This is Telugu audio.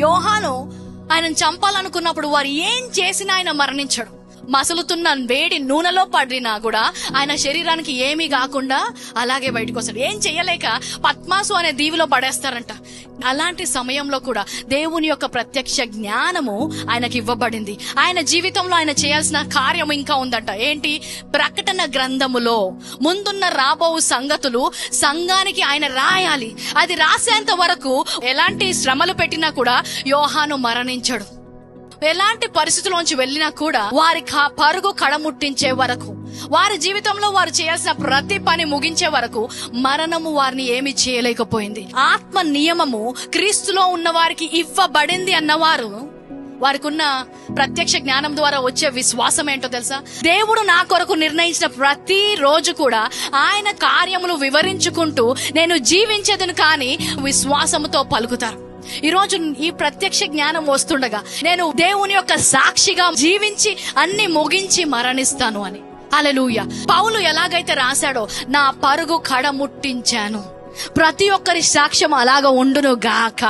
యోహాను ఆయనను చంపాలనుకున్నప్పుడు వారు ఏం చేసినా ఆయన మరణించడు. మసులుతున్న వేడి నూనెలో పడినా కూడా ఆయన శరీరానికి ఏమీ కాకుండా అలాగే బయటకు వస్తాడు. ఏం చెయ్యలేక పద్మాసు అనే దీవిలో పడేస్తారంట. అలాంటి సమయంలో కూడా దేవుని యొక్క ప్రత్యక్ష జ్ఞానము ఆయనకి ఇవ్వబడింది. ఆయన జీవితంలో ఆయన చేయాల్సిన కార్యం ఇంకా ఉందంట. ఏంటి? ప్రకటన గ్రంథములో ముందున్న రాబో సంగతులు సంఘానికి ఆయన రాయాలి. అది రాసేంత వరకు ఎలాంటి శ్రమలు పెట్టినా కూడా యోహాను మరణించడు. ఎలాంటి పరిస్థితుల్లోంచి వెళ్ళినా కూడా వారి పరుగు కడముట్టించే వరకు, వారి జీవితంలో వారు చేయాల్సిన ప్రతి పని ముగించే వరకు మరణము వారిని ఏమీ చేయలేకపోయింది. ఆత్మ నియమము క్రీస్తులో ఉన్న వారికి ఇవ్వబడింది అన్నవారు వారికి ఉన్న ప్రత్యక్ష జ్ఞానం ద్వారా వచ్చే విశ్వాసం ఏంటో తెలుసా? దేవుడు నా కొరకు నిర్ణయించిన ప్రతి రోజు కూడా ఆయన కార్యములు వివరించుకుంటూ నేను జీవించేదను కానీ విశ్వాసముతో పలుకుతారు. ఈ రోజు ఈ ప్రత్యక్ష జ్ఞానం వస్తుండగా నేను దేవుని యొక్క సాక్షిగా జీవించి అన్ని ముగించి మరణిస్తాను అని. హల్లెలూయా. పౌలు ఎలాగైతే రాశాడో, నా పరుగు కడముట్టించాను, ప్రతి ఒక్కరి సాక్ష్యం అలాగా ఉండును గాక.